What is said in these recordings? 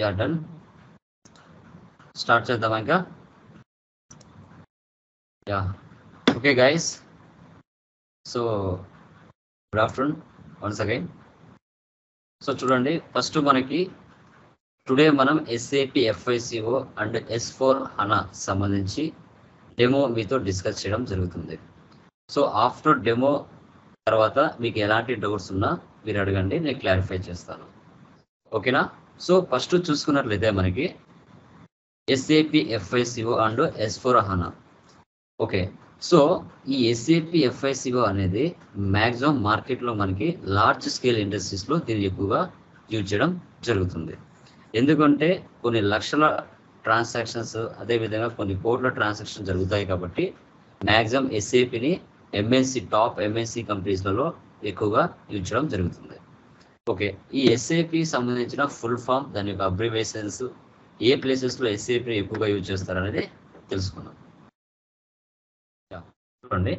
Yeah done. Start చేద్దామా ఇంకా? Yeah okay guys, so good afternoon once again. So చూడండి, first మనకి today మనం SAP FICO and S4 HANA సంబంధించి demo మీతో డిస్కస్ చేయడం జరుగుతుంది. సో ఆఫ్టర్ డెమో తర్వాత మీకు ఎలాంటి డౌట్స్ ఉన్నా మీరు అడగండి, నేను క్లారిఫై చేస్తాను. ఓకేనా? సో ఫస్ట్ చూసుకున్నట్లయితే మనకి SAP FICO and S4 HANA. Okay, so ఈ ఎస్ఏపి ఎఫ్ఐసిఓ అనేది మ్యాక్సిమం మార్కెట్లో మనకి లార్జ్ స్కేల్ ఇండస్ట్రీస్లో దీన్ని ఎక్కువగా యూజ్ చేయడం జరుగుతుంది. ఎందుకంటే కొన్ని లక్షల ట్రాన్సాక్షన్స్, అదేవిధంగా కొన్ని కోట్ల ట్రాన్సాక్షన్ జరుగుతాయి కాబట్టి మ్యాక్సిమం ఎస్ఏపిని టాప్ ఎంఎన్సి కంపెనీస్లలో ఎక్కువగా యూజ్ చేయడం జరుగుతుంది. ఓకే, ఈ ఎస్ఏపి సంబంధించిన ఫుల్ ఫామ్, దాని యొక్క అబ్రివేషన్స్, ఏ ప్లేసెస్లో ఎస్ఏపిని ఎక్కువగా యూజ్ చేస్తారనేది తెలుసుకుందాం. చూడండి,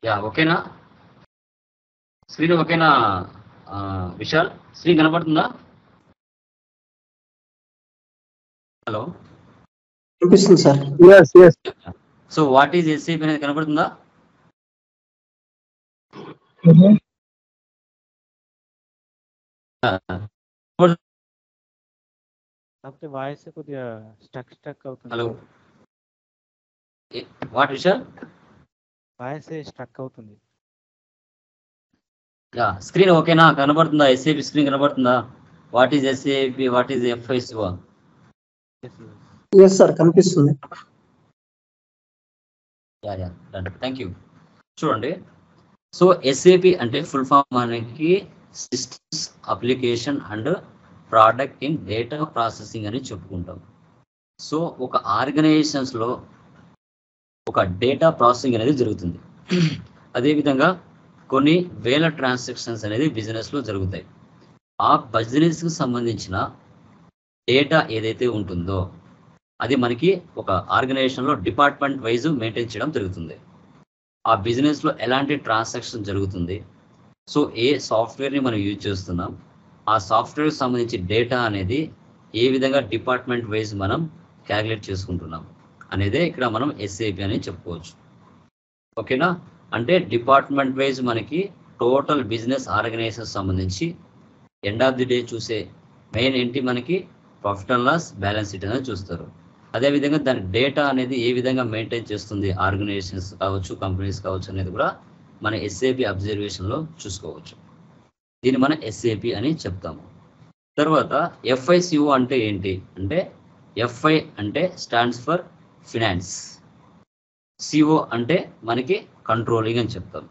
యా ఓకేనా? స్క్రీన్ ఓకేనా? విశాల్, స్క్రీన్ కనపడుతుందా? హలో, కనిపిస్తుంది sir. So what is SAP అనేది కనపడుతుందా? కాకపోతే వాయిస్ కొద్దిగా స్ట్రక్ అవుతుంది. Hello, what Vishal? Voice struck అవుతుంది. యా, స్క్రీన్ ఓకేనా? కనబడుతుందా? ఎస్ఏపి స్క్రీన్ కనబడుతుందా? What is SAP, what is FICO? Yes sir, కనిపిస్తుంది. Yeah yeah done, thank you. చూడండి, సో ఎస్ఏపి అంటే ఫుల్ ఫామ్ మనకి systems application and product in data processing అని చెప్పుకుంటాం. సో ఒక ఆర్గనైజేషన్స్లో ఒక డేటా ప్రాసెసింగ్ అనేది జరుగుతుంది. అదేవిధంగా కొన్ని వేల ట్రాన్సాక్షన్స్ అనేది బిజినెస్లో జరుగుతాయి. ఆ బిజినెస్కి సంబంధించిన డేటా ఏదైతే ఉంటుందో అది మనకి ఒక ఆర్గనైజేషన్లో డిపార్ట్మెంట్ వైజ్ మెయింటైన్ చేయడం జరుగుతుంది. ఆ బిజినెస్లో ఎలాంటి ట్రాన్సాక్షన్ జరుగుతుంది, సో ఏ సాఫ్ట్వేర్ని మనం యూజ్ చేస్తున్నాం, ఆ సాఫ్ట్వేర్కి సంబంధించి డేటా అనేది ఏ విధంగా డిపార్ట్మెంట్ వైజ్ మనం క్యాలిక్యులేట్ చేసుకుంటున్నాం అనేదే ఇక్కడ మనం ఎస్ఏపి అని చెప్పుకోవచ్చు. ఓకేనా? అంటే డిపార్ట్మెంట్ వైజ్ మనకి టోటల్ బిజినెస్ ఆర్గనైజేషన్ సంబంధించి ఎండ్ ఆఫ్ ది డే చూసే మెయిన్ ఏంటి, మనకి profit and loss, balance sheet అనేది చూస్తారు. అదేవిధంగా దాని డేటా అనేది ఏ విధంగా మెయింటైన్ చేస్తుంది ఆర్గనైజేషన్స్ కావచ్చు, కంపెనీస్ కావచ్చు అనేది కూడా మన ఎస్ఏపి అబ్జర్వేషన్లో చూసుకోవచ్చు. దీన్ని మనం ఎస్ఏపి అని చెప్తాము. తర్వాత ఎఫ్ఐసిఓ అంటే ఏంటి అంటే, ఎఫ్ఐ అంటే స్టాండ్స్ ఫర్ ఫినాన్స్, సిఓ అంటే మనకి కంట్రోలింగ్ అని చెప్తాం.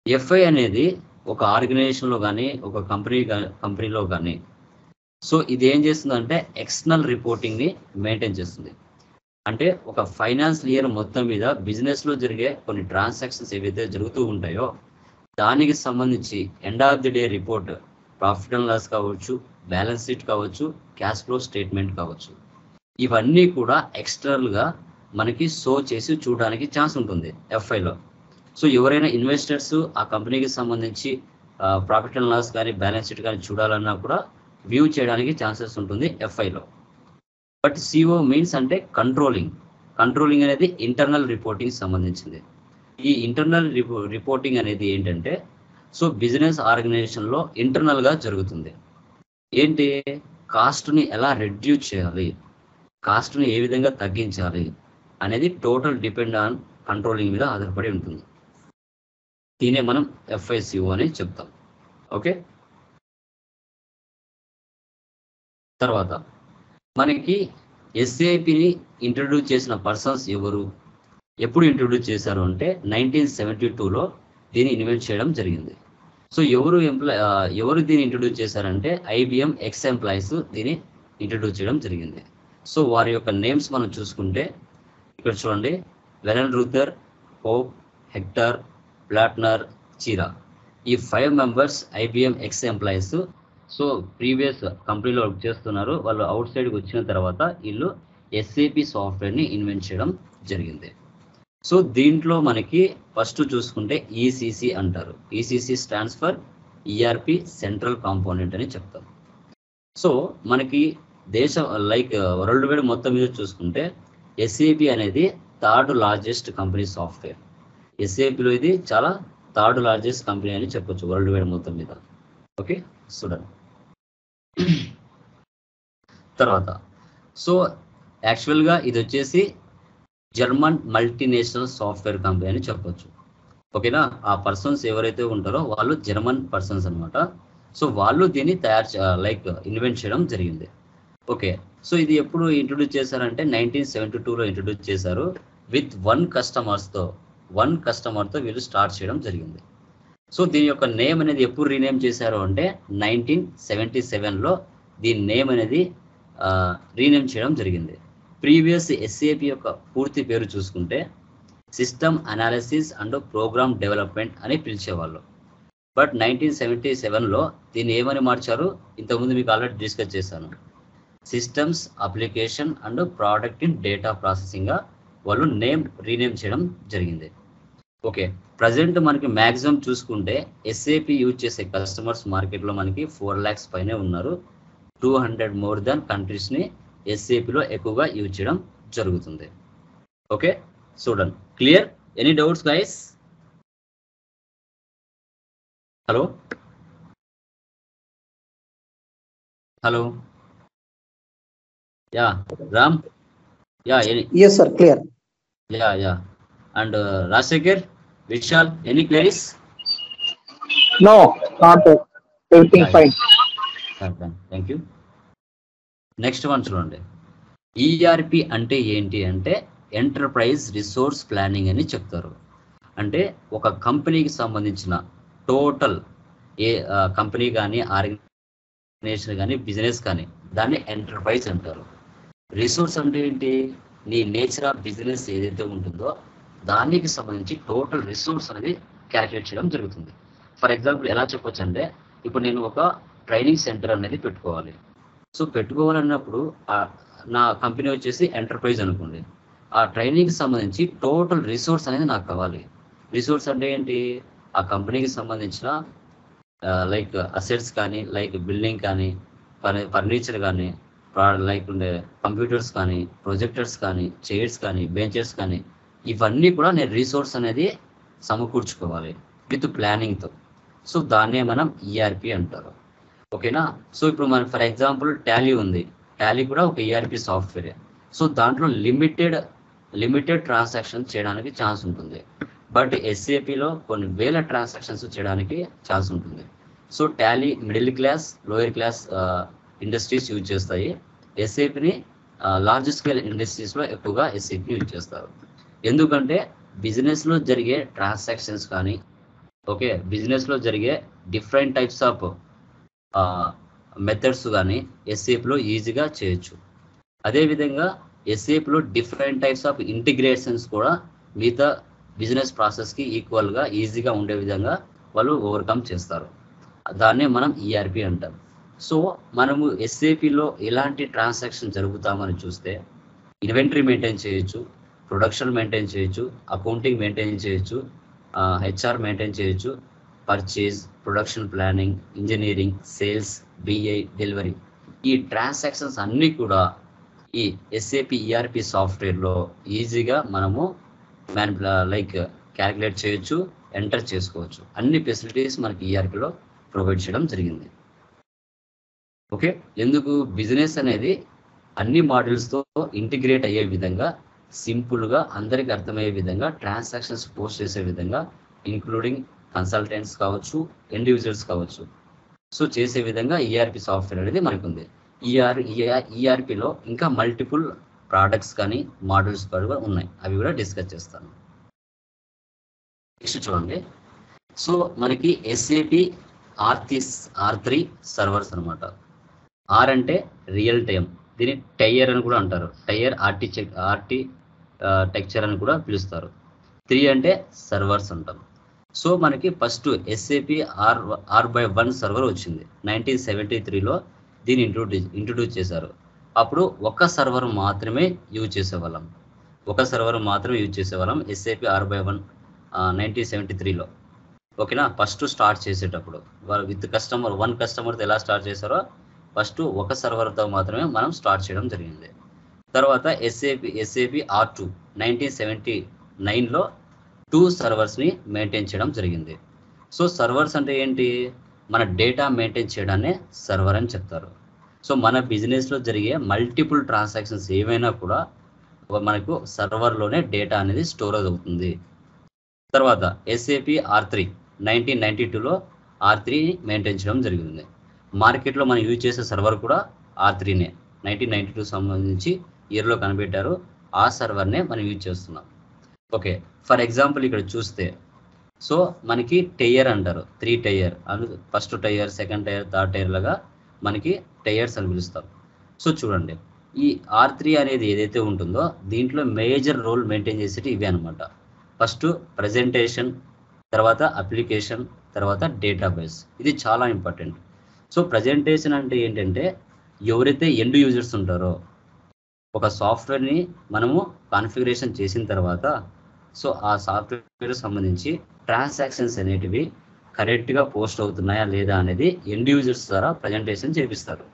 ఎఫ్ఐ అనేది ఒక ఆర్గనైజేషన్లో కానీ ఒక కంపెనీలో కానీ సో ఇది ఏం చేస్తుందంటే ఎక్స్టర్నల్ రిపోర్టింగ్ని మెయింటైన్ చేస్తుంది. అంటే ఒక ఫైనాన్షియల్ ఇయర్ మొత్తం మీద బిజినెస్లో జరిగే కొన్ని ట్రాన్సాక్షన్స్ ఏవైతే జరుగుతూ ఉంటాయో దానికి సంబంధించి end of the day report, profit and loss కావచ్చు, బ్యాలెన్స్ షీట్ కావచ్చు, క్యాష్ ఫ్లో స్టేట్మెంట్ కావచ్చు, ఇవన్నీ కూడా ఎక్స్టర్నల్గా మనకి షో చేసి చూడడానికి ఛాన్స్ ఉంటుంది ఎఫ్ఐలో. సో ఎవరైనా ఇన్వెస్టర్స్ ఆ కంపెనీకి సంబంధించి ప్రాఫిట్ అండ్ లాస్ కానీ బ్యాలెన్స్ షీట్ కానీ చూడాలన్నా కూడా వ్యూ చేయడానికి ఛాన్సెస్ ఉంటుంది ఎఫ్ఐలో. బట్ సిఓ మీన్స్ అంటే కంట్రోలింగ్ అనేది ఇంటర్నల్ రిపోర్టింగ్ సంబంధించింది. ఈ ఇంటర్నల్ రిపోర్టింగ్ అనేది ఏంటంటే, సో బిజినెస్ ఆర్గనైజేషన్లో ఇంటర్నల్గా జరుగుతుంది. ఏంటి, కాస్ట్ని ఎలా రెడ్యూస్ చేయాలి, కాస్ట్ని ఏ విధంగా తగ్గించాలి అనేది టోటల్ డిపెండ్ ఆన్ కంట్రోలింగ్ మీద ఆధారపడి ఉంటుంది. దీనే మనం ఎఫ్ఐసిఓ అని చెప్తాం. ఓకే, తర్వాత మనకి ఎస్ఏపిని ఇంట్రడ్యూస్ చేసిన పర్సన్స్ ఎవరు, ఎప్పుడు ఇంట్రడ్యూస్ చేశారు అంటే 1972లో దీన్ని ఇన్వెంట్ చేయడం జరిగింది. సో ఎవరు దీన్ని ఇంట్రడ్యూస్ చేశారంటే IBM ఎక్స్ ఎంప్లాయీస్ దీన్ని ఇంట్రడ్యూస్ చేయడం జరిగింది. సో వారి యొక్క నేమ్స్ మనం చూసుకుంటే ఇక్కడ చూడండి, వెనల్ రూథర్, హోప్, హెక్టర్, ప్లాట్నర్, చీరా, ఈ 5 members IBM X employees. So previous కంపెనీలో వర్క్ చేస్తున్నారు, వాళ్ళు అవుట్ సైడ్కి వచ్చిన తర్వాత వీళ్ళు ఎస్ఏపి సాఫ్ట్వేర్ని ఇన్వెంట్ చేయడం జరిగింది. సో దీంట్లో మనకి ఫస్ట్ చూసుకుంటే ఈసీసీ అంటారు. ECC stands for ERP central component అని చెప్తాం. సో మనకి వరల్డ్ వైడ్ మొత్తం మీద చూసుకుంటే ఎస్ఏపి అనేది థర్డ్ లార్జెస్ట్ కంపెనీ సాఫ్ట్వేర్. ఎస్ఏపిలో ఇది చాలా థర్డ్ లార్జెస్ట్ కంపెనీ అని చెప్పొచ్చు వరల్డ్ వైడ్ మొత్తం మీద. ఓకే, చూడండి తర్వాత. సో యాక్చువల్గా ఇది వచ్చేసి జర్మన్ మల్టీనేషనల్ సాఫ్ట్వేర్ కంపెనీ అని చెప్పొచ్చు. ఓకేనా, ఆ పర్సన్స్ ఎవరైతే ఉంటారో వాళ్ళు జర్మన్ పర్సన్స్ అనమాట. సో వాళ్ళు దీన్ని ఇన్వెంట్ చేయడం జరిగింది. ఓకే, సో ఇది ఎప్పుడు ఇంట్రొడ్యూస్ చేశారంటే 1972లో ఇంట్రొడ్యూస్ చేశారు. విత్ వన్ కస్టమర్తో వీళ్ళు స్టార్ట్ చేయడం జరిగింది. సో దీని యొక్క నేమ్ అనేది ఎప్పుడు రీనేమ్ చేశారు అంటే 1977లో దీని నేమ్ అనేది రీనేమ్ చేయడం జరిగింది. ప్రీవియస్ ఎస్ఏపి యొక్క పూర్తి పేరు చూసుకుంటే system analysis and program development అని పిలిచేవాళ్ళు. బట్ 1977లో దీన్ని ఏమని మార్చారు, ఇంతకుముందు మీకు ఆల్రెడీ డిస్కస్ చేశాను, systems application and product in data ప్రాసెసింగ్గా వాళ్ళు రీనేమ్ చేయడం జరిగింది. ఓకే, ప్రజెంట్ మనకి మ్యాక్సిమం చూసుకుంటే ఎస్ఏపి యూజ్ చేసే కస్టమర్స్ మార్కెట్లో మనకి 4 lakhs పైనే ఉన్నారు. 200 more than కంట్రీస్ని ఎస్ఏపిలో ఎక్కువగా యూజ్ చేయడం జరుగుతుంది. ఓకే, చూడండి, clear? Any doubts guys? Hello hello yeah Ram, yeah yes sir, clear. Yeah and Rajasekhar, Vishal, any queries? No, not everything fine. Thank you. Next one చూడండి. ఈఆర్పి అంటే ఏంటి అంటే ఎంటర్ప్రైజ్ రిసోర్స్ ప్లానింగ్ అని చెప్తారు. అంటే ఒక కంపెనీకి సంబంధించిన టోటల్ కంపెనీ కానీ ఆర్గనైజేషన్ కానీ బిజినెస్ కానీ దాన్ని ఎంటర్ప్రైజ్ అంటారు. రిసోర్స్ అంటే ఏంటి, నీ నేచర్ ఆఫ్ బిజినెస్ ఏదైతే ఉంటుందో దానికి సంబంధించి టోటల్ రిసోర్స్ అనేది క్యాల్కులేట్ చేయడం జరుగుతుంది. ఫర్ ఎగ్జాంపుల్ ఎలా చెప్పొచ్చు అంటే, ఇప్పుడు నేను ఒక ట్రైనింగ్ సెంటర్ అనేది పెట్టుకోవాలి. సో పెట్టుకోవాలన్నప్పుడు నా కంపెనీ వచ్చేసి ఎంటర్ప్రైజ్ అనుకోండి. ఆ ట్రైనింగ్కి సంబంధించి టోటల్ రిసోర్స్ అనేది నాకు కావాలి. రిసోర్స్ అంటే ఏంటి, ఆ కంపెనీకి సంబంధించిన అసెట్స్ కానీ, బిల్డింగ్ కానీ, ఫర్నిచర్ కానీ, కంప్యూటర్స్ కానీ, ప్రొజెక్టర్స్ కానీ, చైర్స్ కానీ, బెంచెస్ కానీ, ఇవన్నీ కూడా నేను రిసోర్స్ అనేది సమకూర్చుకోవాలి విత్ ప్లానింగ్తో. సో దాన్నే మనం ఈఆర్పి అంటారు. ఓకేనా, సో ఇప్పుడు మన ఫర్ ఎగ్జాంపుల్ టాలీ ఉంది. టాలీ కూడా ఒక ఈఆర్పి సాఫ్ట్వేర్. సో దాంట్లో లిమిటెడ్ ట్రాన్సాక్షన్ చేయడానికి ఛాన్స్ ఉంటుంది. బట్ ఎస్ఏపిలో కొన్ని వేల ట్రాన్సాక్షన్స్ చేయడానికి ఛాన్స్ ఉంటుంది. So Tally middle class, lower class industries use చేస్తాయి. ఎస్ఏపిని లార్జ్ స్కేల్ ఇండస్ట్రీస్లో ఎక్కువగా ఎస్ఏపి యూజ్ చేస్తారు. ఎందుకంటే బిజినెస్లో జరిగే ట్రాన్సాక్షన్స్ కానీ, ఓకే, బిజినెస్లో జరిగే డిఫరెంట్ టైప్స్ ఆఫ్ మెథడ్స్ కానీ ఎస్ఏపిలో ఈజీగా చేయొచ్చు. అదేవిధంగా ఎస్ఏపిలో డిఫరెంట్ టైప్స్ ఆఫ్ ఇంటిగ్రేషన్స్ కూడా మిగతా బిజినెస్ ప్రాసెస్కి ఈక్వల్గా ఈజీగా ఉండే విధంగా వాళ్ళు ఓవర్కమ్ చేస్తారు. దాన్నే మనం ఈఆర్పి అంటాం. సో మనము ఎస్ఏపిలో ఎలాంటి ట్రాన్సాక్షన్ జరుగుతామని చూస్తే ఇన్వెంటరీ మెయింటైన్ చేయొచ్చు, ప్రొడక్షన్ మెయింటైన్ చేయొచ్చు, అకౌంటింగ్ మెయింటైన్ చేయొచ్చు, హెచ్ఆర్ మెయింటైన్ చేయొచ్చు, purchase, production planning, engineering, sales, BI, delivery. ఈ ట్రాన్సాక్షన్స్ అన్నీ కూడా ఈ ఎస్ఏపి ఈఆర్పి సాఫ్ట్వేర్లో ఈజీగా మనము క్యాలిక్యులేట్ చేయొచ్చు, ఎంటర్ చేసుకోవచ్చు. అన్ని ఫెసిలిటీస్ మనకి ఈఆర్పిలో ప్రొవైడ్ చేయడం జరిగింది. ఓకే, ఎందుకు బిజినెస్ అనేది అన్ని మాడ్యూల్స్తో ఇంటిగ్రేట్ అయ్యే విధంగా, సింపుల్గా అందరికి అర్థమయ్యే విధంగా, ట్రాన్సాక్షన్స్ పోస్ట్ చేసే విధంగా, ఇంక్లూడింగ్ కన్సల్టెంట్స్ కావచ్చు, ఇండివిజువల్స్ కావచ్చు, సో చేసే విధంగా ఈఆర్పి సాఫ్ట్వేర్ అనేది మనకు ఉంది. ఈఆర్పిలో ఇంకా మల్టిపుల్ ప్రోడక్ట్స్ కానీ మోడల్స్ కూడా ఉన్నాయి, అవి కూడా డిస్కస్ చేస్తాను. నెక్స్ట్ చూడండి. సో మనకి ఎస్ఏపి R3 సర్వర్స్ అనమాట. ఆర్ అంటే రియల్ టైం, దీన్ని టైర్ అని కూడా అంటారు. టైర్ ఆర్కిటెక్చర్ అని కూడా పిలుస్తారు. 3 అంటే సర్వర్స్ అంటాం. సో మనకి ఫస్ట్ ఎస్ఏపి R/1 సర్వర్ వచ్చింది 1973లో. దీన్ని ఇంట్రొడ్యూస్ చేశారు. అప్పుడు ఒక్క సర్వర్ మాత్రమే యూజ్ చేసేవాళ్ళం. ఒక సర్వర్ మాత్రం యూజ్ చేసేవాళ్ళం SAP R/1 1973లో. ఓకేనా, ఫస్ట్ స్టార్ట్ చేసేటప్పుడు వాళ్ళు విత్ వన్ కస్టమర్తో ఎలా స్టార్ట్ చేశారో ఫస్ట్ ఒక సర్వర్తో మాత్రమే మనం స్టార్ట్ చేయడం జరిగింది. తర్వాత SAP R2 1979లో 2 సర్వర్స్ని మెయింటైన్ చేయడం జరిగింది. సో సర్వర్స్ అంటే ఏంటి, మన డేటా మెయింటైన్ చేయడాన్ని సర్వర్ అని చెప్తారు. సో మన బిజినెస్లో జరిగే మల్టిపుల్ ట్రాన్సాక్షన్స్ ఏవైనా కూడా మనకు సర్వర్లోనే డేటా అనేది స్టోరేజ్ అవుతుంది. తర్వాత SAP R3 1992లో R3 మెయింటైన్ చేయడం జరిగింది. మార్కెట్లో మనం యూజ్ చేసే సర్వర్ కూడా R3నే 1992 సంబంధించి ఇయర్లో కనిపెట్టారు. ఆ సర్వర్నే మనం యూజ్ చేస్తున్నాం. ఓకే, ఫర్ ఎగ్జాంపుల్ ఇక్కడ చూస్తే సో మనకి టైర్ అంటారు, 3 టైర్ అని, first tyre, second tyre, third tyre లాగా మనకి టైర్స్ అని పిలుస్తాం. సో చూడండి, ఈ R3 అనేది ఏదైతే ఉంటుందో దీంట్లో మేజర్ రోల్ మెయింటైన్ చేసేటి ఇవే అనమాట. ఫస్ట్ ప్రజెంటేషన్, తర్వాత అప్లికేషన్, తర్వాత డేటాబేస్. ఇది చాలా ఇంపార్టెంట్. సో ప్రజెంటేషన్ అంటే ఏంటంటే ఎవరైతే ఎండ్ యూజర్స్ ఉంటారో ఒక సాఫ్ట్వేర్ని మనము కాన్ఫిగరేషన్ చేసిన తర్వాత సో ఆ సాఫ్ట్వేర్ సంబంధించి ట్రాన్సాక్షన్స్ అనేటివి కరెక్ట్గా పోస్ట్ అవుతున్నాయా లేదా అనేది ఎండ్ యూజర్స్ ద్వారా ప్రజెంటేషన్ చేపిస్తారు.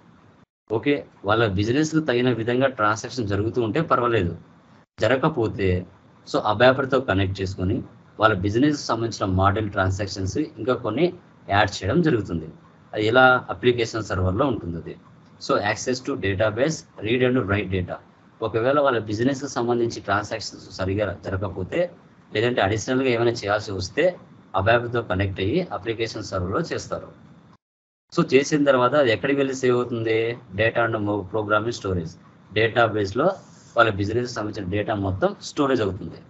ఓకే, వాళ్ళ బిజినెస్కి తగిన విధంగా ట్రాన్సాక్షన్ జరుగుతూ ఉంటే పర్వాలేదు, జరగకపోతే సో అబాపర్తో కనెక్ట్ చేసుకొని వాళ్ళ బిజినెస్కి సంబంధించిన మోడల్ ట్రాన్సాక్షన్స్ ఇంకా కొన్ని యాడ్ చేయడం జరుగుతుంది. అది ఎలా అప్లికేషన్ సర్వర్లో ఉంటుంది అది. So access to database, read and right data. ఒకవేళ వాళ్ళ బిజినెస్కి సంబంధించి ట్రాన్సాక్షన్స్ సరిగా జరగకపోతే లేదంటే అడిషనల్గా ఏమైనా చేయాల్సి వస్తే అబాపర్తో కనెక్ట్ అయ్యి అప్లికేషన్ సర్వర్లో చేస్తారు. సో చేసిన తర్వాత అది ఎక్కడికి వెళ్ళి సేవ్ అవుతుంది, డేటా అండ్ ప్రోగ్రామింగ్ స్టోరేజ్. డేటాబేస్లో వాళ్ళ బిజినెస్ సంబంధించిన డేటా మొత్తం స్టోరేజ్ అవుతుంది.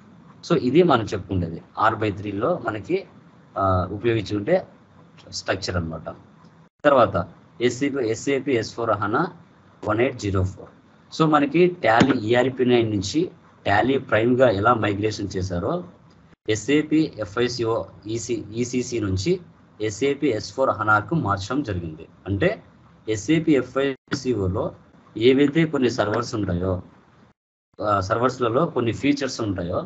సో ఇది మనం చెప్పుకుంటేది R/3లో మనకి ఉపయోగించుకుంటే స్ట్రక్చర్ అనమాట. తర్వాత SAP S/4HANA 1804. సో మనకి టాలీ ERP9 నుంచి టాలీ ప్రైమ్గా ఎలా మైగ్రేషన్ చేశారో SAP FICO ECC నుంచి SAP S/4HANAకు మార్చడం జరిగింది. అంటే SAP FICOలో ఏవైతే కొన్ని సర్వర్స్ ఉంటాయో సర్వర్స్లలో కొన్ని ఫీచర్స్ ఉంటాయో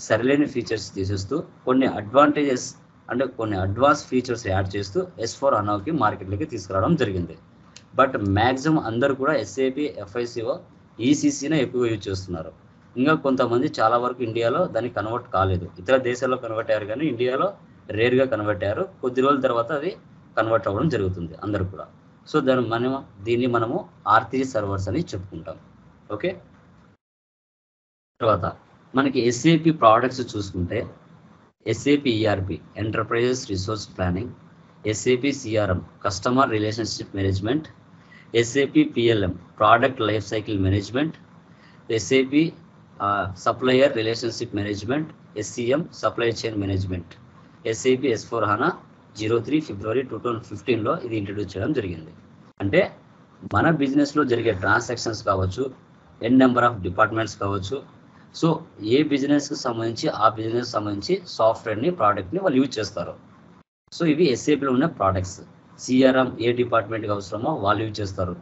సరిలేని ఫీచర్స్ తీసేస్తూ కొన్ని అడ్వాంటేజెస్ అంటే కొన్ని అడ్వాన్స్ ఫీచర్స్ యాడ్ చేస్తూ S/4HANAకి మార్కెట్లోకి తీసుకురావడం జరిగింది. బట్ మ్యాక్సిమం అందరూ కూడా SAP FICO ECCనే ఎక్కువ యూజ్ చేస్తున్నారు. ఇంకా కొంతమంది చాలా వరకు ఇండియాలో దాన్ని కన్వర్ట్ కాలేదు. ఇతర దేశాల్లో కన్వర్ట్ అయ్యారు కానీ ఇండియాలో రేర్గా కన్వర్ట్ అయ్యారు. కొద్ది రోజుల తర్వాత అది కన్వర్ట్ అవ్వడం జరుగుతుంది అందరూ కూడా. సో దీన్ని మనము R3 సర్వర్స్ అని చెప్పుకుంటాం. ఓకే, తర్వాత మనకి SAP ప్రోడక్ట్స్ చూసుకుంటే SAP ERP enterprises resource planning, SAP CRM customer relationship management, SAP PLM product life cycle management, SAP supplier relationship management, SCM supply chain management. SAP S/4HANA 03 ఫిబ్రవరి 2015లో ఇది introduce చేయడం జరిగింది. అంటే మన బిజినెస్లో జరిగే ట్రాన్సాక్షన్స్ కావచ్చు, నెంబర్ ఆఫ్ డిపార్ట్మెంట్స్ కావచ్చు, so ఏ బిజినెస్కి సంబంధించి ఆ బిజినెస్ సంబంధించి సాఫ్ట్వేర్ని ప్రోడక్ట్ని వాళ్ళు యూజ్ చేస్తారు. సో ఇవి SAPలో ఉన్న ప్రోడక్ట్స్. CRM ఏ డిపార్ట్మెంట్కి అవసరమో వాళ్ళు యూజ్ చేస్తారు.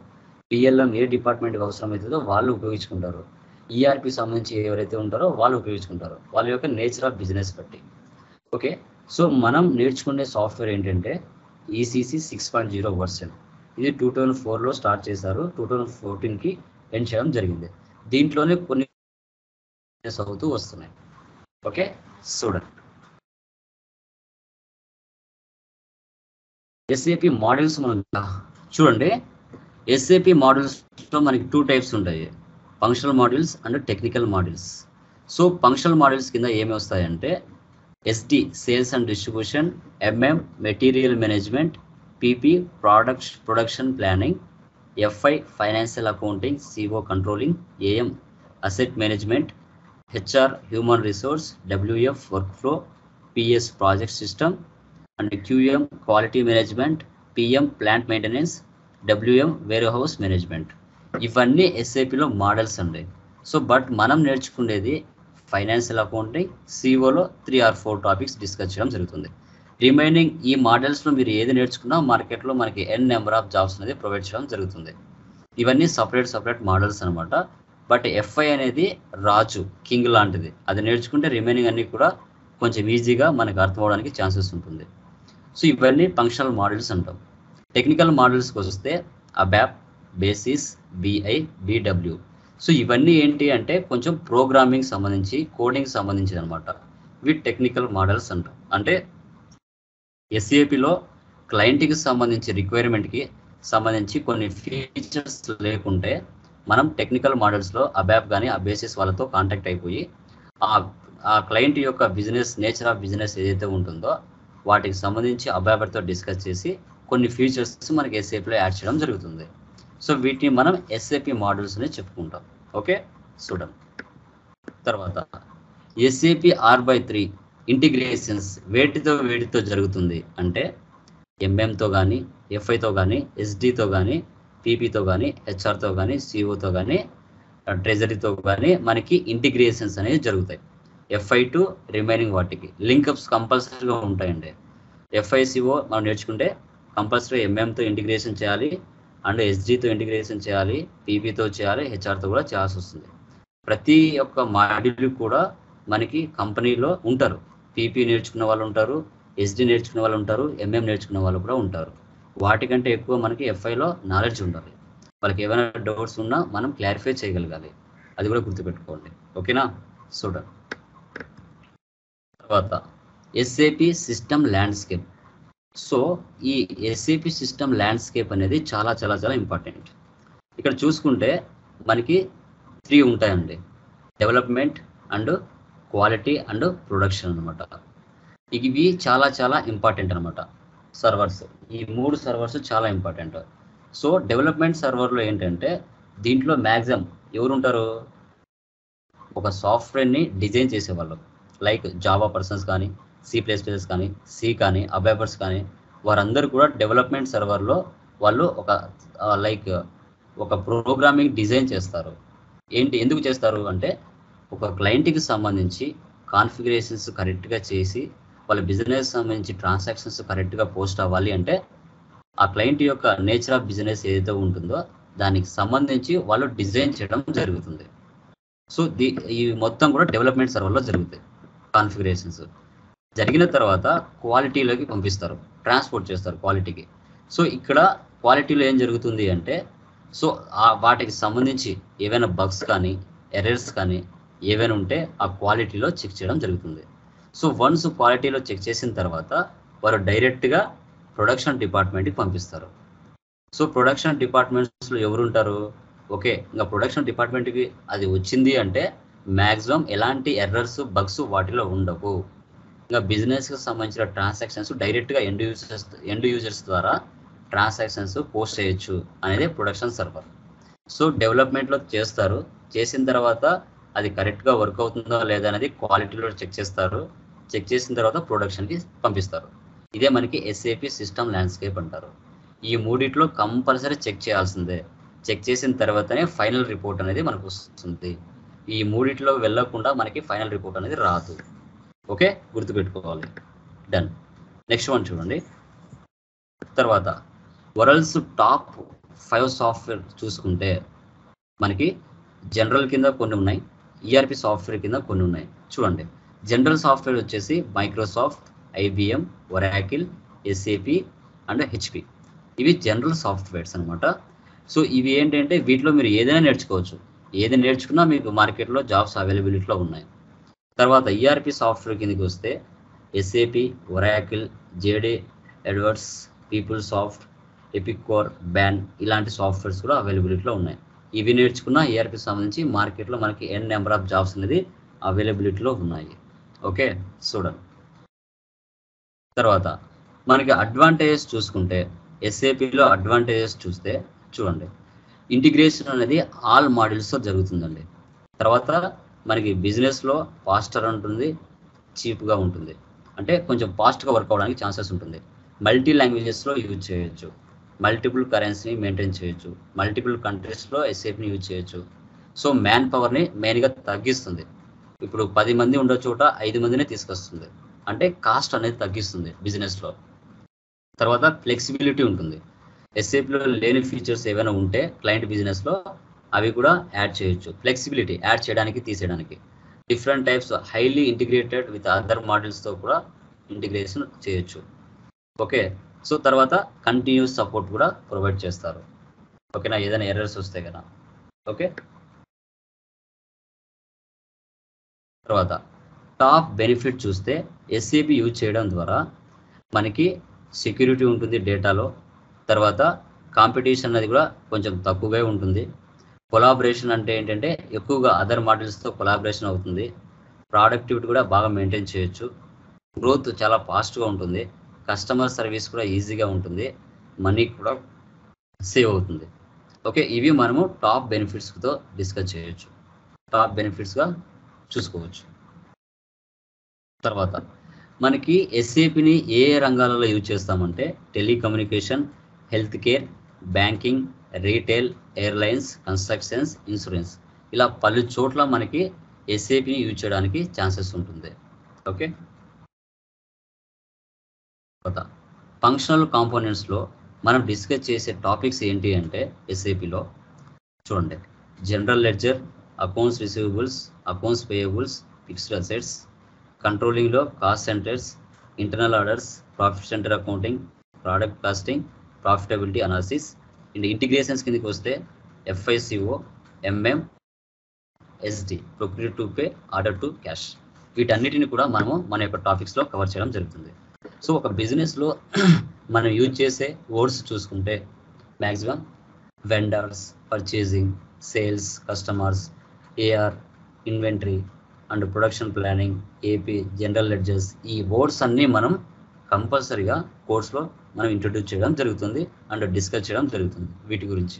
PLM ఏ డిపార్ట్మెంట్కి అవసరం అవుతుందో వాళ్ళు ఉపయోగించుకుంటారు. ERP సంబంధించి ఎవరైతే ఉంటారో వాళ్ళు ఉపయోగించుకుంటారు, వాళ్ళ యొక్క నేచర్ ఆఫ్ బిజినెస్ బట్టి. ఓకే, సో మనం నేర్చుకునే సాఫ్ట్వేర్ ఏంటంటే ECC 6.0 వర్షన్. ఇది 2004లో స్టార్ట్ చేశారు, 2014కి ఎండ్ చేయడం జరిగింది. దీంట్లోనే కొన్ని అవుతూ వస్తున్నాయి. ఓకే, చూడండి SAP మోడల్స్ మనం చూడండి. SAP మోడల్స్లో మనకి 2 టైప్స్ ఉంటాయి, functional models and technical models. So functional models కింద ఏమి వస్తాయంటే SD sales and distribution, MM material management, PP production planning, FI financial accounting, CO controlling, AM asset management, HR human resource, WF work flow, PS project system and QM quality management, PM plant maintenance, WM warehouse management. ఇవన్నీ SAPలో models అండి. So but మనం నేర్చుకునేది financial accounting, COలో 3 or 4 topics discuss చేయడం జరుగుతుంది. Remaining ఈ మోడల్స్లో మీరు ఏది నేర్చుకున్నా మార్కెట్లో మనకి నెంబర్ ఆఫ్ జాబ్స్ అనేది ప్రొవైడ్ చేయడం జరుగుతుంది. ఇవన్నీ సపరేట్ మోడల్స్ అనమాట. బట్ ఎఫ్ఐ అనేది రాజు, కింగ్ లాంటిది. అది నేర్చుకుంటే రిమైనింగ్ అన్ని కూడా కొంచెం ఈజీగా మనకు అర్థం అవడానికి ఛాన్సెస్ ఉంటుంది. సో ఇవన్నీ ఫంక్షనల్ మోడల్స్ అంటాం. టెక్నికల్ మోడల్స్కి వస్తే అబాప్, బేసిస్, బిఐ, బిడబ్ల్యూ. సో ఇవన్నీ ఏంటి అంటే కొంచెం ప్రోగ్రామింగ్ సంబంధించి, కోడింగ్ సంబంధించి అనమాట. ఇవి టెక్నికల్ మోడల్స్ అంటాం. అంటే ఎస్ఏపిలో క్లయింట్కి సంబంధించి రిక్వైర్మెంట్కి సంబంధించి కొన్ని ఫీచర్స్ లేకుంటే మనం టెక్నికల్ మోడల్స్లో అబాప్ కానీ ఆ బేసిస్ వాళ్ళతో కాంటాక్ట్ అయిపోయి ఆ క్లయింట్ యొక్క బిజినెస్, నేచర్ ఆఫ్ బిజినెస్ ఏదైతే ఉంటుందో వాటికి సంబంధించి అబాప్తో డిస్కస్ చేసి కొన్ని ఫీచర్స్ మనకి ఎస్ఏపిలో యాడ్ చేయడం జరుగుతుంది. సో వీటిని మనం ఎస్ఏపి మోడల్స్ అని చెప్పుకుంటాం. ఓకే, చూడండి. తర్వాత ఎస్ఏపి R/3 ఇంటిగ్రేషన్స్ వేటితో జరుగుతుంది అంటే ఎంఎంతో కానీ, ఎఫ్ఐతో కానీ, ఎస్డితో కానీ, పీపీతో కానీ, హెచ్ఆర్తో కానీ, సిఓతో కానీ, ట్రెజరీతో కానీ మనకి ఇంటిగ్రేషన్స్ అనేవి జరుగుతాయి. ఎఫ్ఐ టు రిమైనింగ్ వాటికి లింకప్స్ కంపల్సరీగా ఉంటాయండి. ఎఫ్ఐసిఓ మనం నేర్చుకుంటే కంపల్సరీ ఎంఎంతో ఇంటిగ్రేషన్ చేయాలి, అండ్ ఎస్డితో ఇంటిగ్రేషన్ చేయాలి, పీపీతో చేయాలి, హెచ్ఆర్తో కూడా చేయాల్సి వస్తుంది. ప్రతి ఒక్క మాడ్యూల్ కూడా మనకి కంపెనీలో ఉంటారు. పీపీ నేర్చుకున్న వాళ్ళు ఉంటారు, ఎస్డి నేర్చుకునే వాళ్ళు ఉంటారు, ఎంఎం నేర్చుకునే వాళ్ళు కూడా ఉంటారు. వాటికంటే ఎక్కువ మనకి ఎఫ్ఐలో నాలెడ్జ్ ఉండాలి. వాళ్ళకి ఏమైనా డౌట్స్ ఉన్నా మనం క్లారిఫై చేయగలగాలి. అది కూడా గుర్తుపెట్టుకోండి. ఓకేనా, చూడండి. తర్వాత ఎస్ఏపి సిస్టమ్ ల్యాండ్స్కేప్. సో ఈ ఎస్ఏపి సిస్టమ్ ల్యాండ్స్కేప్ అనేది చాలా చాలా చాలా ఇంపార్టెంట్. ఇక్కడ చూసుకుంటే మనకి 3 ఉంటాయండి: development and quality and production అనమాట. ఇవి చాలా చాలా ఇంపార్టెంట్ అనమాట. సర్వర్స్, ఈ 3 సర్వర్స్ చాలా ఇంపార్టెంట్. సో డెవలప్మెంట్ సర్వర్లో ఏంటంటే దీంట్లో మ్యాక్సిమం ఎవరు ఉంటారు, ఒక సాఫ్ట్వేర్ని డిజైన్ చేసేవాళ్ళు, లైక్ జావా పర్సన్స్ కానీ, C++ కానీ, సి కానీ, అబాపర్స్ కానీ, వారందరూ కూడా డెవలప్మెంట్ సర్వర్లో వాళ్ళు ఒక ప్రోగ్రామింగ్ డిజైన్ చేస్తారు. ఎందుకు చేస్తారు అంటే ఒక క్లయింట్కి సంబంధించి కాన్ఫిగరేషన్స్ కరెక్ట్గా చేసి వాళ్ళ బిజినెస్ సంబంధించి ట్రాన్సాక్షన్స్ కరెక్ట్గా పోస్ట్ అవ్వాలి అంటే ఆ క్లయింట్ యొక్క నేచర్ ఆఫ్ బిజినెస్ ఏదైతే ఉంటుందో దానికి సంబంధించి వాళ్ళు డిజైన్ చేయడం జరుగుతుంది. సో ఈ మొత్తం కూడా డెవలప్మెంట్ సర్వర్లో జరుగుతాయి. కాన్ఫిగరేషన్స్ జరిగిన తర్వాత క్వాలిటీలోకి పంపిస్తారు, ట్రాన్స్పోర్ట్ చేస్తారు క్వాలిటీకి. సో ఇక్కడ క్వాలిటీలో ఏం జరుగుతుంది అంటే సో వాటికి సంబంధించి ఏవైనా బగ్స్ కానీ, ఎర్రర్స్ కానీ ఏవైనా ఉంటే ఆ క్వాలిటీలో చెక్ చేయడం జరుగుతుంది. సో వన్స్ క్వాలిటీలో చెక్ చేసిన తర్వాత వారు డైరెక్ట్గా ప్రొడక్షన్ డిపార్ట్మెంట్కి పంపిస్తారు. సో ప్రొడక్షన్ డిపార్ట్మెంట్స్లో ఎవరు ఉంటారు, ఓకే, ఇంకా ప్రొడక్షన్ డిపార్ట్మెంట్కి అది వచ్చింది అంటే మ్యాక్సిమం ఎలాంటి ఎర్రర్స్, బగ్స్ వాటిలో ఉండవు. ఇంకా బిజినెస్కి సంబంధించిన ట్రాన్సాక్షన్స్ డైరెక్ట్గా ఎండ్ యూజర్స్ ద్వారా ట్రాన్సాక్షన్స్ పోస్ట్ చేయొచ్చు అనేది ప్రొడక్షన్ సర్వర్. సో డెవలప్మెంట్లో చేస్తారు, చేసిన తర్వాత అది కరెక్ట్గా వర్క్ అవుతుందో లేదా అనేది క్వాలిటీలో చెక్ చేస్తారు, చెక్ చేసిన తర్వాత ప్రొడక్షన్కి పంపిస్తారు. ఇదే మనకి ఎస్ఏపి సిస్టమ్ ల్యాండ్స్కేప్ అంటారు. ఈ మూడిట్లో కంపల్సరీ చెక్ చేయాల్సిందే. చెక్ చేసిన తర్వాతనే ఫైనల్ రిపోర్ట్ అనేది మనకు వస్తుంది. ఈ మూడిట్లో వెళ్ళకుండా మనకి ఫైనల్ రిపోర్ట్ అనేది రాదు. ఓకే, గుర్తుపెట్టుకోవాలి. డన్. నెక్స్ట్ వన్ చూడండి. తర్వాత వరల్డ్స్ టాప్ 5 సాఫ్ట్వేర్ చూసుకుంటే మనకి జనరల్ కింద కొన్ని ఉన్నాయి, ఈఆర్పి సాఫ్ట్వేర్ కింద కొన్ని ఉన్నాయి. చూడండి, జనరల్ సాఫ్ట్వేర్ వచ్చేసి Microsoft, IBM, Oracle, SAP and HP. ఇవి జనరల్ సాఫ్ట్వేర్స్ అనమాట. సో ఇవి ఏంటంటే వీటిలో మీరు ఏదైనా నేర్చుకోవచ్చు, ఏది నేర్చుకున్నా మీకు మార్కెట్లో జాబ్స్ అవైలబిలిటీలో ఉన్నాయి. తర్వాత ఈఆర్పి సాఫ్ట్వేర్ కిందకి వస్తే SAP, Oracle, JD Edwards, PeopleSoft, Epicor, Baan ఇలాంటి సాఫ్ట్వేర్స్ కూడా అవైలబిలిటీలో ఉన్నాయి. ఇవి నేర్చుకున్న ఈఆర్పి సంబంధించి మార్కెట్లో మనకి ఎన్ నెంబర్ ఆఫ్ జాబ్స్ అనేది అవైలబిలిటీలో ఉన్నాయి. ఓకే, చూడండి. తర్వాత మనకి అడ్వాంటేజెస్ చూసుకుంటే ఎస్ఏపిలో అడ్వాంటేజెస్ చూస్తే చూడండి, ఇంటిగ్రేషన్ అనేది ఆల్ మాడ్యూల్స్తో జరుగుతుందండి. తర్వాత మనకి బిజినెస్లో ఫాస్టర్ ఉంటుంది, చీప్గా ఉంటుంది, అంటే కొంచెం ఫాస్ట్గా వర్క్ అవ్వడానికి ఛాన్సెస్ ఉంటుంది. మల్టీ లాంగ్వేజెస్లో యూజ్ చేయొచ్చు, మల్టిపుల్ కరెన్సీని మెయింటైన్ చేయొచ్చు, మల్టిపుల్ కంట్రీస్లో ఎస్ఏపిని యూజ్ చేయొచ్చు. సో మ్యాన్ పవర్ని మెయిన్గా తగ్గిస్తుంది. ఇప్పుడు 10 మంది ఉండే చోట 5 మందినే తీసుకొస్తుంది, అంటే కాస్ట్ అనేది తగ్గిస్తుంది బిజినెస్లో. తర్వాత ఫ్లెక్సిబిలిటీ ఉంటుంది. ఎస్ఏపిలో లేని ఫీచర్స్ ఏవైనా ఉంటే క్లయింట్ బిజినెస్లో అవి కూడా యాడ్ చేయొచ్చు. ఫ్లెక్సిబిలిటీ యాడ్ చేయడానికి తీసేయడానికి. Different types highly integrated with other మోడల్స్తో కూడా ఇంటిగ్రేషన్ చేయొచ్చు. ఓకే, సో తర్వాత కంటిన్యూస్ సపోర్ట్ కూడా ప్రొవైడ్ చేస్తారు. ఓకేనా, ఏదైనా ఎర్రర్స్ వస్తే కదా. ఓకే, తర్వాత టాప్ బెనిఫిట్ చూస్తే ఎస్ఏపి యూజ్ చేయడం ద్వారా మనకి సెక్యూరిటీ ఉంటుంది డేటాలో. తర్వాత కాంపిటీషన్ అనేది కూడా కొంచెం తక్కువగా ఉంటుంది. కొలాబరేషన్ అంటే ఏంటంటే ఎక్కువగా అదర్ మోడల్స్తో కొలాబరేషన్ అవుతుంది. ప్రొడక్టివిటీ కూడా బాగా మెయింటైన్ చేయొచ్చు. గ్రోత్ చాలా ఫాస్ట్గా ఉంటుంది. కస్టమర్ సర్వీస్ కూడా ఈజీగా ఉంటుంది. మనీ కూడా సేవ్ అవుతుంది. ఓకే, ఇవి మనము టాప్ బెనిఫిట్స్తో డిస్కస్ చేయొచ్చు, టాప్ బెనిఫిట్స్గా చూసుకోవచ్చు. తర్వాత మనకి ఎస్ఏపిని ఏ రంగాలలో యూజ్ చేస్తామంటే telecommunication, health care, banking, retail, airlines, constructions, insurance, ఇలా పలు చోట్ల మనకి ఎస్ఏపిని యూజ్ చేయడానికి ఛాన్సెస్ ఉంటుంది. ఓకే, తర్వాత ఫంక్షనల్ కాంపోనెంట్స్లో మనం డిస్కస్ చేసే టాపిక్స్ ఏంటి అంటే ఎస్ఏపిలో చూడండి, general ledger, accounts receivables, accounts payables, fixed assets, కంట్రోలింగ్లో cost centres, internal orders, profit centre accounting, product costing, profitability analysis. And integrations కిందకి వస్తే FICO, MM, SD, procure to pay, order to cash, వీటన్నిటిని కూడా మనము మన యొక్క టాపిక్స్లో కవర్ చేయడం జరుగుతుంది. సో ఒక బిజినెస్లో మనం యూజ్ చేసే వర్డ్స్ చూసుకుంటే maximum vendors, purchasing, sales, customers, AR, inventory and production planning, AP, general ledgers, ఈ వర్డ్స్ అన్నీ మనం కంపల్సరీగా కోర్స్లో మనం ఇంట్రడ్యూస్ చేయడం జరుగుతుంది అండ్ డిస్కస్ చేయడం జరుగుతుంది వీటి గురించి.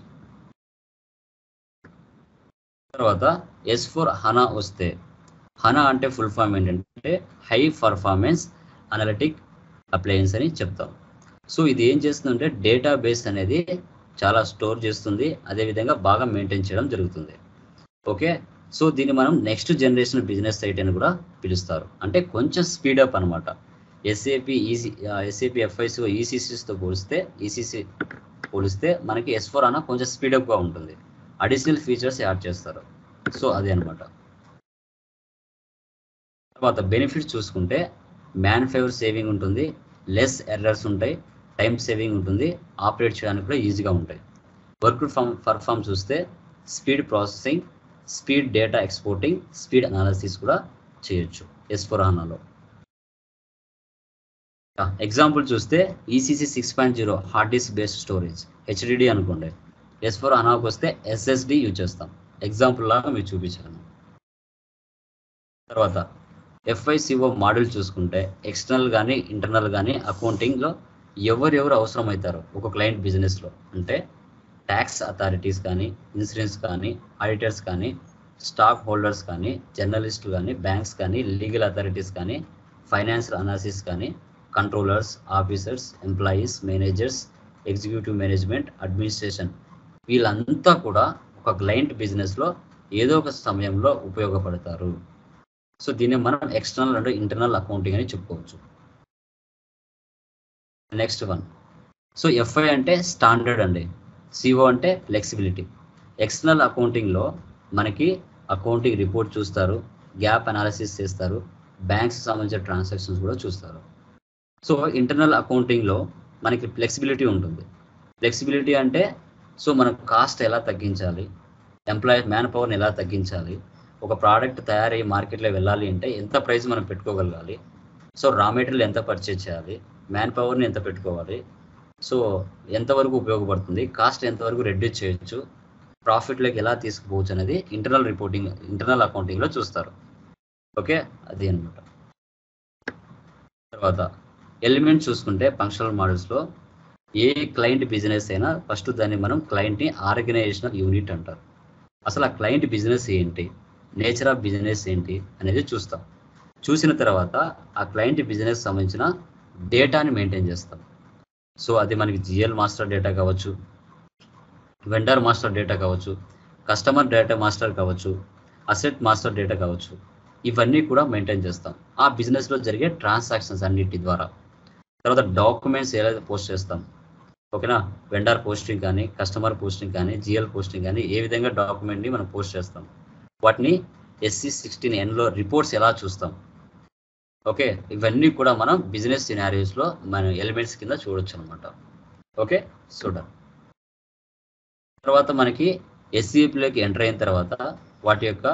తర్వాత S/4HANA వస్తే, HANA అంటే ఫుల్ ఫామ్ ఏంటంటే హై పర్ఫార్మెన్స్ అనలిటిక్ అప్లయన్స్ అని చెప్తాం. సో ఇది ఏం చేస్తుందంటే డేటాబేస్ అనేది చాలా స్టోర్ చేస్తుంది, అదేవిధంగా బాగా మెయింటైన్ చేయడం జరుగుతుంది. ఓకే, సో దీన్ని మనం నెక్స్ట్ జనరేషన్ బిజినెస్ సైట్ అని కూడా పిలుస్తారు. అంటే కొంచెం స్పీడప్ అనమాట. ఎస్ఏపి FICO ECCతో పోలిస్తే మనకి S/4HANA కొంచెం స్పీడప్గా ఉంటుంది. అడిషనల్ ఫీచర్స్ యాడ్ చేస్తారు. సో అదే అనమాట. తర్వాత బెనిఫిట్స్ చూసుకుంటే మ్యాన్ పవర్ సేవింగ్ ఉంటుంది, లెస్ ఎర్రర్స్ ఉంటాయి, టైం సేవింగ్ ఉంటుంది, ఆపరేట్ చేయడానికి కూడా ఈజీగా ఉంటాయి. వర్క్ పర్ఫామ్ చూస్తే speed processing, speed data exporting, speed analysis కూడా చేయొచ్చు S/4HANAలో. ఎగ్జాంపుల్ చూస్తే ECC 6.0 hard disk based storage HDD అనుకోండి. S/4HANAకి వస్తే SSD యూజ్ చేస్తాం. ఎగ్జాంపుల్ లాగా మీరు చూపించాను. తర్వాత FICO మోడల్ చూసుకుంటే ఎక్స్టర్నల్ కానీ ఇంటర్నల్ కానీ అకౌంటింగ్లో ఎవరెవరు అవసరం అవుతారు ఒక క్లయింట్ బిజినెస్లో అంటే ట్యాక్స్ అథారిటీస్ కానీ, ఇన్సూరెన్స్ కానీ, ఆడిటర్స్ కానీ, స్టాక్ హోల్డర్స్ కానీ, జర్నలిస్టులు కానీ, బ్యాంక్స్ కానీ, లీగల్ అథారిటీస్ కానీ, ఫైనాన్షియల్ అనాలిసిస్ కానీ, controllers, officers, employees, managers, executive management, administration, వీళ్ళంతా కూడా ఒక క్లయింట్ బిజినెస్లో ఏదో ఒక సమయంలో ఉపయోగపడతారు. సో దీన్ని మనం ఎక్స్టర్నల్ అండ్ ఇంటర్నల్ అకౌంటింగ్ అని చెప్పుకోవచ్చు. నెక్స్ట్ వన్, సో FI అంటే స్టాండర్డ్ అండి, CO అంటే ఫ్లెక్సిబిలిటీ. ఎక్స్టర్నల్ అకౌంటింగ్లో మనకి అకౌంటింగ్ రిపోర్ట్ చూస్తారు, గ్యాప్ అనాలిసిస్ చేస్తారు, బ్యాంక్స్ సంబంధించిన ట్రాన్సాక్షన్స్ కూడా చూస్తారు. సో ఇంటర్నల్ అకౌంటింగ్లో మనకి ఫ్లెక్సిబిలిటీ ఉంటుంది. ఫ్లెక్సిబిలిటీ అంటే సో మనం కాస్ట్ ఎలా తగ్గించాలి, మ్యాన్ పవర్ని ఎలా తగ్గించాలి, ఒక ప్రోడక్ట్ తయారయ్యి మార్కెట్లో వెళ్ళాలి అంటే ఎంత ప్రైస్ మనం పెట్టుకోగలగాలి, సో రా మెటీరియల్ ఎంత పర్చేజ్ చేయాలి, మ్యాన్ పవర్ని ఎంత పెట్టుకోవాలి, సో ఎంతవరకు ఉపయోగపడుతుంది, కాస్ట్ ఎంతవరకు రెడ్యూస్ చేయొచ్చు, ప్రాఫిట్లోకి ఎలా తీసుకుపోవచ్చు అనేది ఇంటర్నల్ అకౌంటింగ్లో చూస్తారు. ఓకే, అది అనమాట. తర్వాత ఎలిమెంట్ చూసుకుంటే ఫంక్షనల్ మోడల్స్లో ఏ క్లయింట్ బిజినెస్ అయినా ఫస్ట్ దాన్ని మనం క్లయింట్ని ఆర్గనైజేషనల్ యూనిట్ అంటారు. అసలు ఆ క్లయింట్ బిజినెస్ ఏంటి, నేచర్ ఆఫ్ బిజినెస్ ఏంటి అనేది చూస్తాం. చూసిన తర్వాత ఆ క్లయింట్ బిజినెస్ సంబంధించిన డేటాని మెయింటైన్ చేస్తాం. సో అది మనకి GL మాస్టర్ డేటా కావచ్చు, వెండర్ మాస్టర్ డేటా కావచ్చు, కస్టమర్ డేటా మాస్టర్ కావచ్చు, అసెట్ మాస్టర్ డేటా కావచ్చు, ఇవన్నీ కూడా మెయింటైన్ చేస్తాం ఆ బిజినెస్లో జరిగే ట్రాన్సాక్షన్స్ అన్నిటి ద్వారా. తర్వాత డాక్యుమెంట్స్ ఏదైతే పోస్ట్ చేస్తాం, ఓకేనా. వెండర్ పోస్టింగ్ కానీ, కస్టమర్ పోస్టింగ్ కానీ, జిఎల్ పోస్టింగ్ కానీ ఏ విధంగా డాక్యుమెంట్ని మనం పోస్ట్ చేస్తాం, వాటిని SC16Nలో రిపోర్ట్స్ ఎలా చూస్తాం. ఓకే, ఇవన్నీ కూడా మనం బిజినెస్ సినారియోస్లో మన ఎలిమెంట్స్ కింద చూడొచ్చు అనమాట. ఓకే, చూడండి. తర్వాత మనకి SCAPలోకి ఎంటర్ అయిన తర్వాత వాటి యొక్క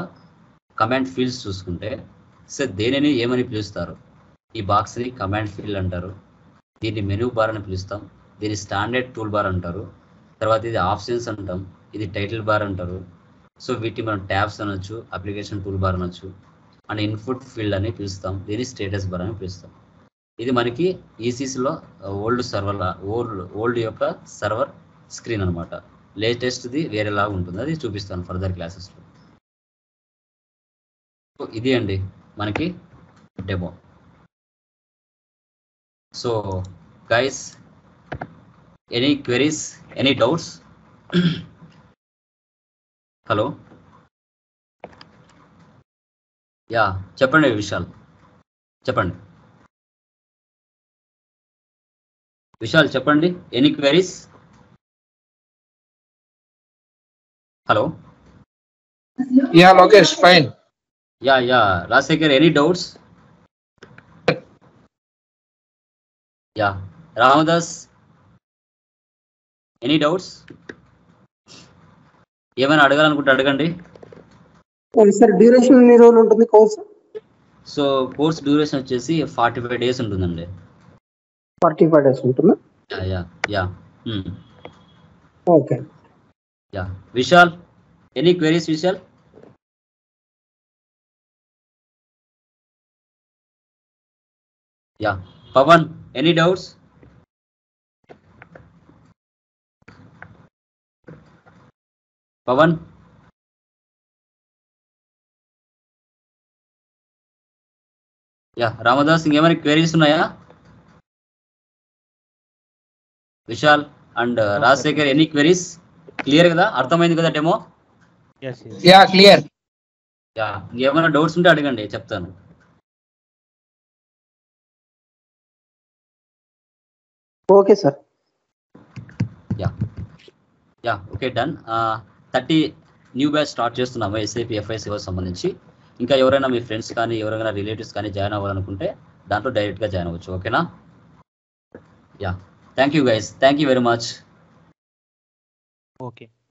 కమాండ్ ఫీల్డ్స్ చూసుకుంటే, సో దేనిని ఏమని పిలుస్తారు, ఈ బాక్స్ని కమాండ్ ఫీల్డ్ అంటారు, దీన్ని మెనూ బార్ అని పిలుస్తాం, దీన్ని స్టాండర్డ్ టూల్ బార్ అంటారు, తర్వాత ఇది ఆప్షన్స్ అంటాం, ఇది టైటిల్ బార్ అంటారు. సో వీటిని మనం ట్యాబ్స్ అనొచ్చు, అప్లికేషన్ టూల్ బార్ అనొచ్చు, అండ్ ఇన్పుట్ ఫీల్డ్ అని పిలుస్తాం, దీన్ని స్టేటస్ బార్ అని పిలుస్తాం. ఇది మనకి ECCలో ఓల్డ్ యొక్క సర్వర్ స్క్రీన్ అనమాట. లేటెస్ట్ది వేరేలాగా ఉంటుంది, అది చూపిస్తాను ఫర్దర్ క్లాసెస్లో. సో ఇది అండి మనకి demo. So guys, any queries, any doubts? Hello, yeah చెప్పండి విశాల్, చెప్పండి విశాల్, చెప్పండి. Any queries? Hello, Yeah, Lokesh, fine. Yeah Rajasekhar, any doubts? Yeah Ramdas, any doubts? ఏమైనా అడగాలనుకుంటే అడగండి. సార్ డ్యూరేషన్ ఎన్ని రోజులు ఉంటుంది కోర్స్? సో కోర్స్ డ్యూరేషన్ వచ్చేసి 45 days ఉంటుందండి. 45 days ఉంటుందా? Yeah okay. Yeah Vishal, any queries Vishal? Yeah Pavan, any doubts? Pavan, yeah Ramdas, ఇంకేమైనా క్వెరీస్ ఉన్నాయా? Vishal and Rajasekhar, any queries? Clear కదా, అర్థమైంది కదా demo? Yes. Yeah, clear. Yeah ఇంకేమైనా డౌట్స్ ఉంటే అడగండి, చెప్తాను. Okay sir. Yeah okay, done. 30 new batch start చేస్తున్నాము SAP FICO సంబంధించి. ఇంకా ఎవరైనా మీ ఫ్రెండ్స్ కానీ ఎవరైనా రిలేటివ్స్ కానీ జాయిన్ అవ్వాలనుకుంటే దాంట్లో డైరెక్ట్గా జాయిన్ అవ్వచ్చు. ఓకేనా? Yeah thank you guys, thank you very much. Okay.